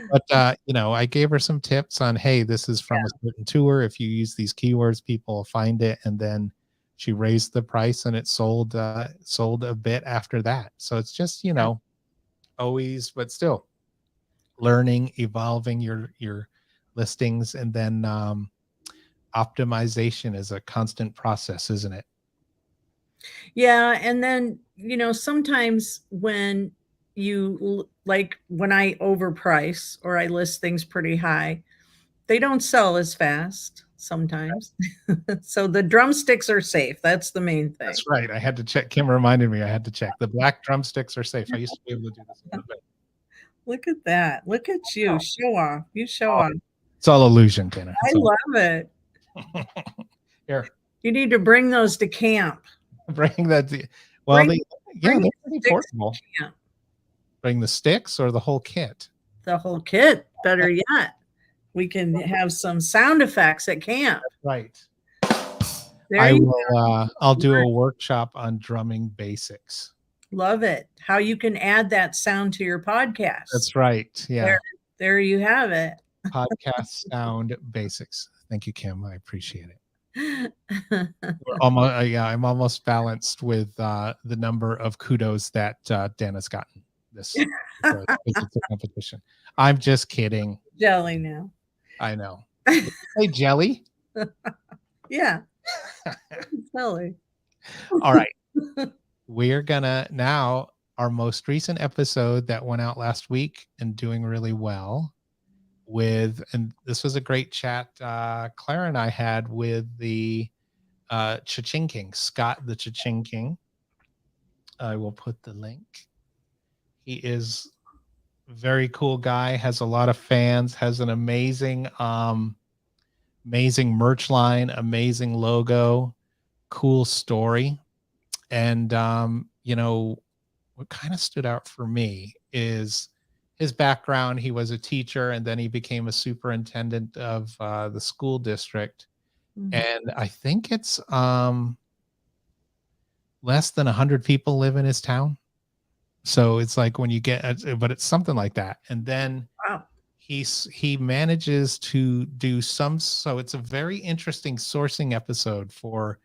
But I gave her some tips on, hey, this is from a certain tour. If you use these keywords, people will find it. And then she raised the price and it sold a bit after that. So it's just, always, but still learning, evolving your listings, and then optimization is a constant process, isn't it? Yeah. And then, sometimes when like when I overprice or I list things pretty high, they don't sell as fast sometimes. So the drumsticks are safe. That's the main thing. That's right. I had to check. Kim reminded me I had to check. The black drumsticks are safe. I used to be able to do this a little bit. Look at that. Look at you. Show off. You show off. It's all illusion, Danna. I love it. Here. You need to bring those to camp. Bring that. Well, they're pretty portable. Bring the sticks or the whole kit? The whole kit. Better yet. We can have some sound effects at camp. That's right. I'll do a workshop on drumming basics. Love it. How you can add that sound to your podcast. That's right. Yeah. There you have it. Podcast sound basics. Thank you, Kim. I appreciate it. I'm almost balanced with the number of kudos that Danna's gotten this competition. I'm just kidding. Jelly now. I know. Hey, jelly. Yeah. Jelly. All right. We're gonna now our most recent episode that went out last week and doing really well and this was a great chat Clara and I had with the Cha-Ching King, Scott the Cha-Ching King. I will put the link. He is a very cool guy, has a lot of fans, has an amazing merch line, amazing logo, cool story. And what kind of stood out for me is his background. He was a teacher and then he became a superintendent of the school district. Mm-hmm. And I think it's less than 100 people live in his town. So it's like when you but it's something like that. And then he manages to do so it's a very interesting sourcing episode for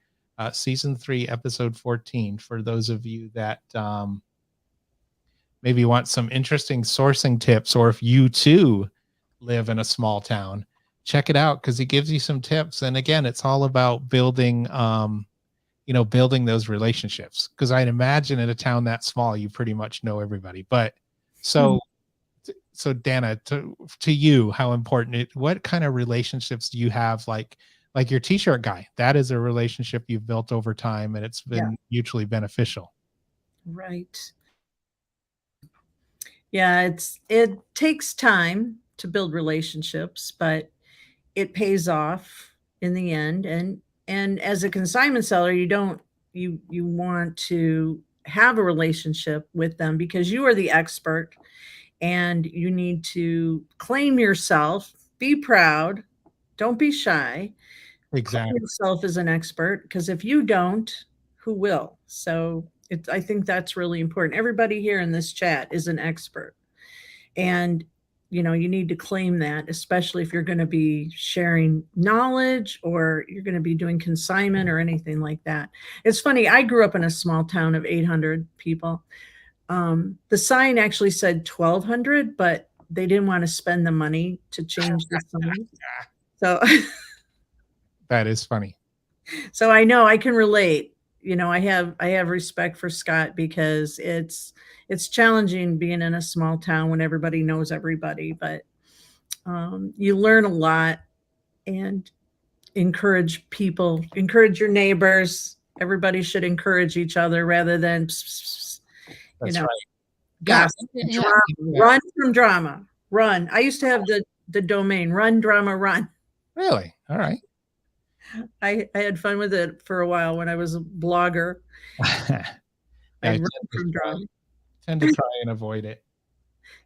season 3, episode 14, for those of you that maybe want some interesting sourcing tips, or if you too live in a small town, check it out because he gives you some tips. And again, it's all about building building those relationships, because I'd imagine in a town that small you pretty much know everybody. But so Danna, to you, how important what kind of relationships do you have? Like your t-shirt guy, that is a relationship you've built over time and it's been mutually beneficial. Right. Yeah, it takes time to build relationships, but it pays off in the end. And as a consignment seller, you want to have a relationship with them because you are the expert, and you need to claim yourself, be proud, don't be shy, claim Exactly. yourself as an expert, because if you don't, who will? So I think that's really important. Everybody here in this chat is an expert, and you need to claim that, especially if you're going to be sharing knowledge or you're going to be doing consignment or anything like that. It's funny, I grew up in a small town of 800 people. The sign actually said 1200, but they didn't want to spend the money to change the sign. So That is funny. so I know I can relate. I have respect for Scott, because it's challenging being in a small town when everybody knows everybody, but you learn a lot, and encourage people, encourage your neighbors. Everybody should encourage each other rather than That's right. gossip, Yeah. drama. Run from drama. Run. I used to have the domain Run Drama Run. Really? All right. I had fun with it for a while when I was a blogger. I I'd run from drama. tend to try and avoid it.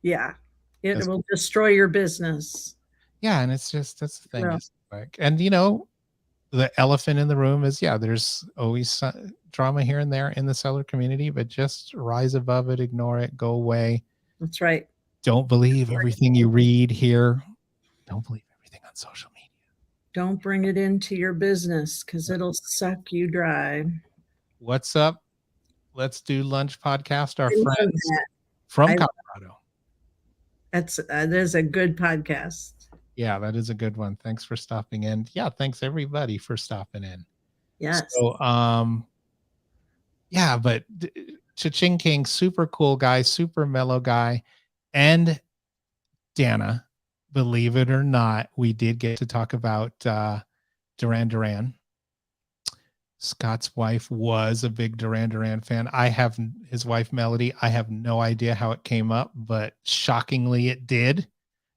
Yeah. It will destroy your business. Yeah, and it's just, that's the thing. Yeah. Is like, and the elephant in the room is, there's always drama here and there in the seller community, but just rise above it, ignore it, go away. That's right. Don't believe everything you read here. Don't believe everything on social media. Don't bring it into your business, because it'll suck you dry. What's up? Let's Do Lunch podcast. Our friends from Colorado. That is a good podcast. Yeah, that is a good one. Thanks for stopping in. Yeah, thanks everybody for stopping in. Yes. So, but Cha-Ching King, super cool guy, super mellow guy, and Danna, believe it or not, we did get to talk about Duran Duran. Scott's wife was a big Duran Duran fan. His wife Melody. I have no idea how it came up, but shockingly it did,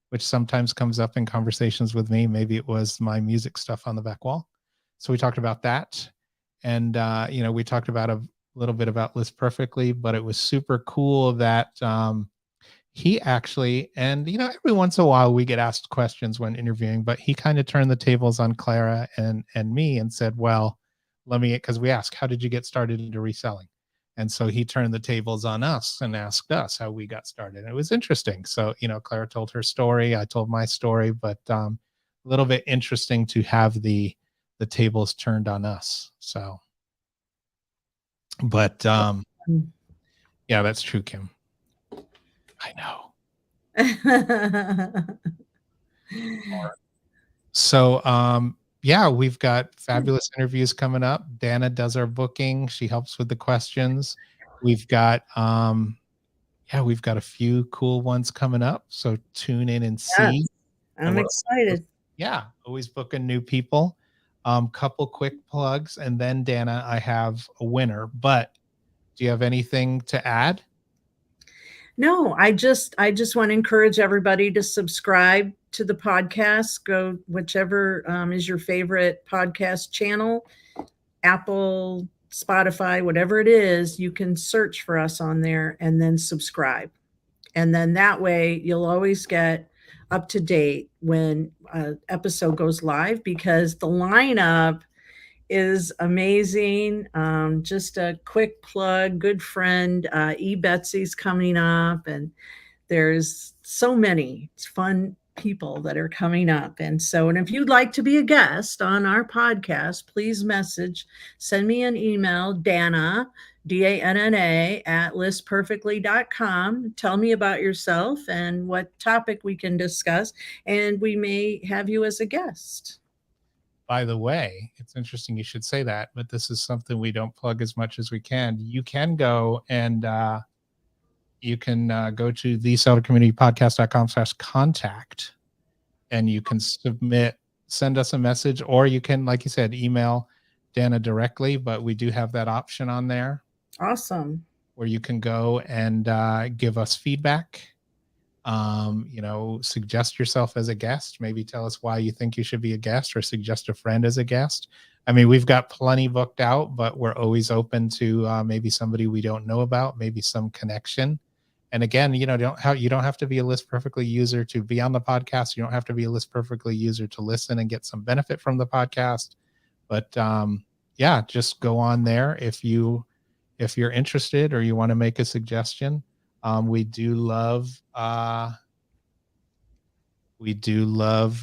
which sometimes comes up in conversations with me. Maybe it was my music stuff on the back wall. So we talked about that. And, we talked about a little bit about List Perfectly, but it was super cool that he actually, and, every once in a while we get asked questions when interviewing, but he kind of turned the tables on Clara and me and said, well, because we asked, how did you get started into reselling? And so he turned the tables on us and asked us how we got started. It was interesting. So, Clara told her story. I told my story, but a little bit interesting to have the tables turned on us. So, but yeah, that's true, Kim. I know. So, we've got fabulous interviews coming up. Danna does our booking. She helps with the questions. We've got we've got a few cool ones coming up. So tune in and see. Yes, I'm excited. Yeah, always booking new people. Couple quick plugs, and then Danna, I have a winner. But do you have anything to add? No, I just want to encourage everybody to subscribe to the podcast. Go whichever is your favorite podcast channel, Apple, Spotify, whatever it is, you can search for us on there and then subscribe. And then that way you'll always get up to date when an episode goes live, because the lineup is amazing. Just a quick plug, good friend, Betsy's coming up, and there's so many fun people that are coming up. And if you'd like to be a guest on our podcast, please send me an email, Danna, DANNA at listperfectly.com. Tell me about yourself and what topic we can discuss, and we may have you as a guest. By the way, it's interesting you should say that, but this is something we don't plug as much as we can. You can go and you can go to thesellercommunitypodcast.com/contact, and you can send us a message, or you can, like you said, email Danna directly, but we do have that option on there. Awesome. Where you can go and give us feedback. Suggest yourself as a guest. Maybe tell us why you think you should be a guest, or suggest a friend as a guest. I mean, we've got plenty booked out, but we're always open to maybe somebody we don't know about, maybe some connection. And again, you don't have to be a List Perfectly user to be on the podcast. You don't have to be a List Perfectly user to listen and get some benefit from the podcast. But yeah, just go on there if you're interested or you want to make a suggestion. We do love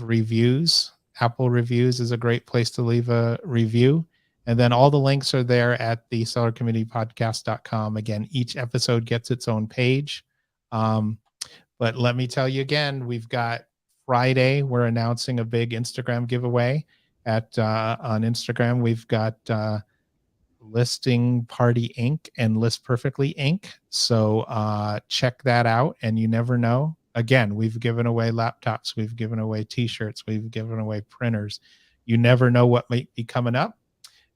reviews. Apple reviews is a great place to leave a review. And then all the links are there at the sellercommunitypodcast.com. Again, each episode gets its own page. But let me tell you again, we've got Friday, we're announcing a big Instagram giveaway on Instagram. We've got Listing Party Inc. and List Perfectly Inc. So check that out, and you never know. Again, we've given away laptops, we've given away t-shirts, we've given away printers. You never know what might be coming up.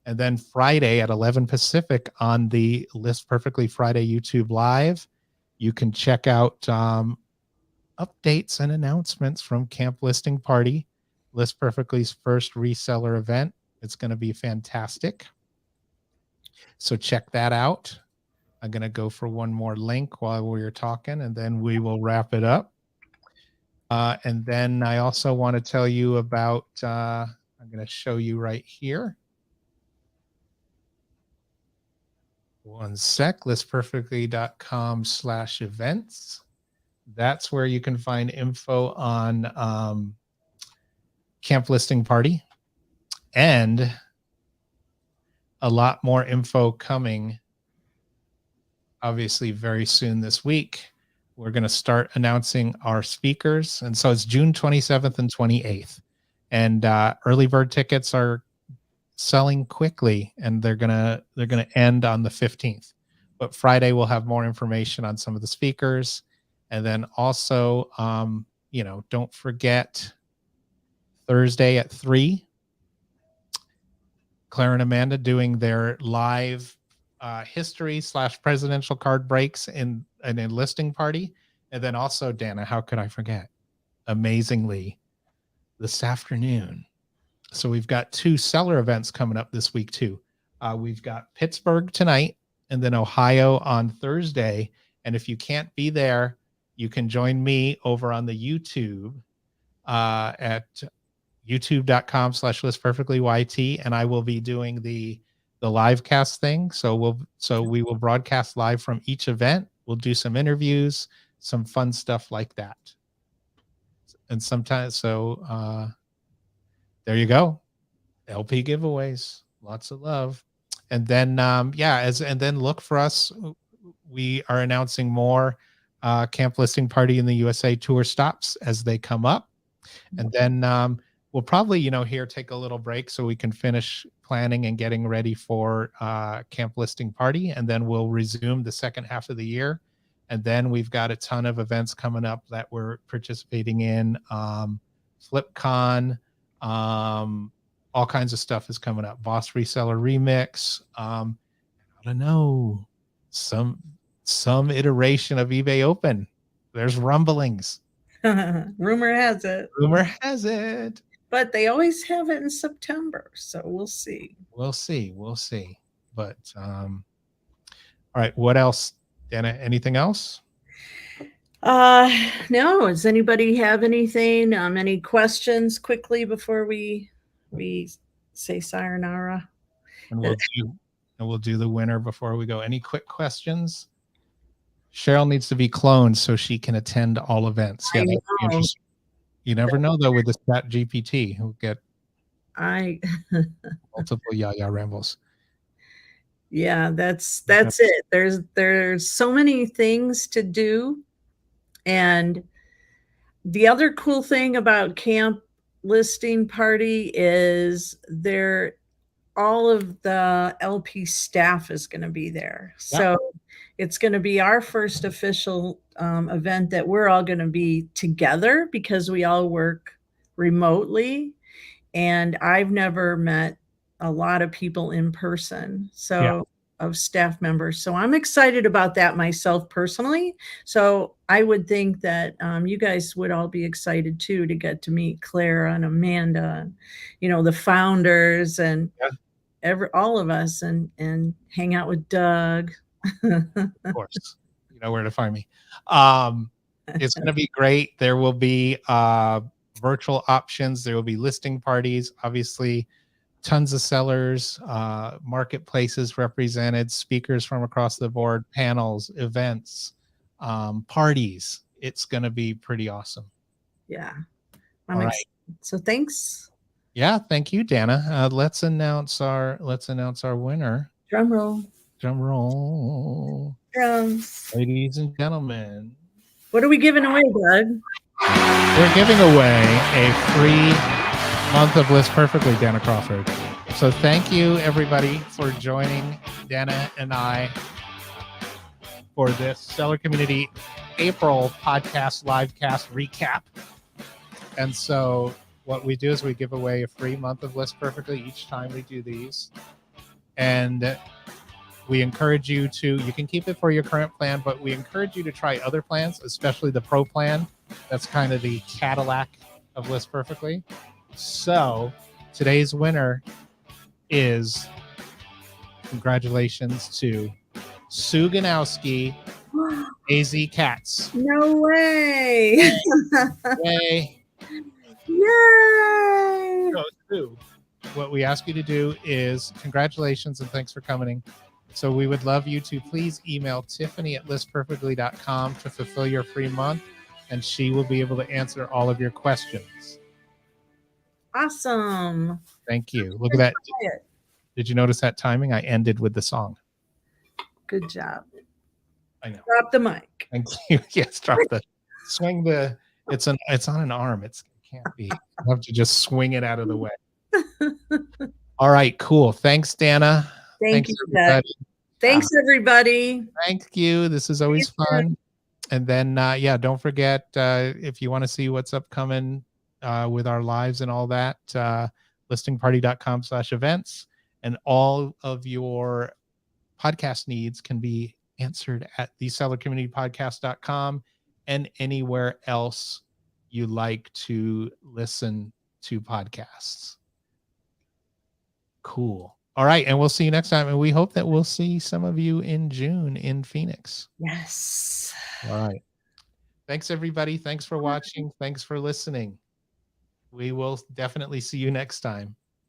And then Friday at 11 Pacific on the List Perfectly Friday YouTube Live, you can check out updates and announcements from Camp Listing Party, List Perfectly's first reseller event. It's going to be fantastic. So check that out. I'm going to go for one more link while we're talking, and then we will wrap it up. And then I also want to tell you about, I'm going to show you right here. One sec, listperfectly.com/events. That's where you can find info on Camp Listing Party, and a lot more info coming obviously very soon this week. We're going to start announcing our speakers. And so it's June 27th and 28th. And early bird tickets are selling quickly, and they're gonna end on the 15th. But Friday we'll have more information on some of the speakers. And then also don't forget Thursday at 3, Clara and Amanda doing their live history/presidential card breaks in an enlisting party. And then also, Danna, how could I forget? Amazingly, this afternoon. So we've got 2 seller events coming up this week too. We've got Pittsburgh tonight, and then Ohio on Thursday. And if you can't be there, you can join me over on the YouTube at youtube.com/listperfectlyyt, and I will be doing the Livecast thing. So we will broadcast live from each event. We'll do some interviews, some fun stuff like that. And sometimes, there you go. LP giveaways, lots of love. And then and then look for us. We are announcing more Camp Listing Party in the USA tour stops as they come up. And then we'll probably, here take a little break so we can finish planning and getting ready for Camp Listing Party. And then we'll resume the second half of the year. And then we've got a ton of events coming up that we're participating in. FlipCon, all kinds of stuff is coming up. Boss Reseller Remix. I don't know, some iteration of eBay Open. There's rumblings. Rumor has it. Rumor has it. But they always have it in September, so we'll see. We'll see. But all right, what else, Danna? Anything else? No. Does anybody have anything? Any questions quickly before we say sayonara? And we'll do the winner before we go. Any quick questions? Cheryl needs to be cloned so she can attend all events. Yeah, you never know though with the Chat GPT. Who'll get multiple yaya rambles. Yeah, that's it. There's so many things to do. And the other cool thing about Camp Listing Party is all of the LP staff is going to be there. Yep. So it's going to be our first official event that we're all going to be together because we all work remotely. And I've never met a lot of people in person. So of staff members. So I'm excited about that myself personally. So I would think that you guys would all be excited too to get to meet Clara and Amanda, and, the founders and all of us, and hang out with Doug. Of course, you know where to find me. It's going to be great. There will be virtual options. There will be listing parties, obviously tons of sellers, marketplaces represented, speakers from across the board, panels, events, parties. It's going to be pretty awesome. Yeah. All right. So thanks. Yeah, thank you, Danna. Let's announce our winner. Drum roll. Drum roll. Drums. Ladies and gentlemen. What are we giving away, Doug? We're giving away a free month of List Perfectly, Danna Crawford. So thank you, everybody, for joining Danna and I for this Seller Community April podcast livecast recap. And so what we do is we give away a free month of List Perfectly each time we do these. And we encourage you you can keep it for your current plan, but we encourage you to try other plans, especially the Pro plan. That's kind of the Cadillac of List Perfectly. So today's winner is, congratulations to Sue Ganowski, AZ Cats. No way. Yay. Yay. So, Sue, what we ask you to do is congratulations and thanks for coming. So we would love you to please email Tiffany at listperfectly.com to fulfill your free month, and she will be able to answer all of your questions. Awesome. Thank you. Look at that. Did you notice that timing? I ended with the song. Good job. I know. Drop the mic. Thank you. Yes, drop the swing the. It's on an arm. It can't be. You have to just swing it out of the way. All right, cool. Thanks, Danna. Thanks, you, everybody. Thanks, everybody. Thank you. This is always fun. And then, don't forget, if you want to see what's upcoming with our lives and all that, listingparty.com/events, and all of your podcast needs can be answered at thesellercommunitypodcast.com and anywhere else you like to listen to podcasts. Cool. All right. And we'll see you next time. And we hope that we'll see some of you in June in Phoenix. Yes. All right. Thanks, everybody. Thanks for watching. Thanks for listening. We will definitely see you next time.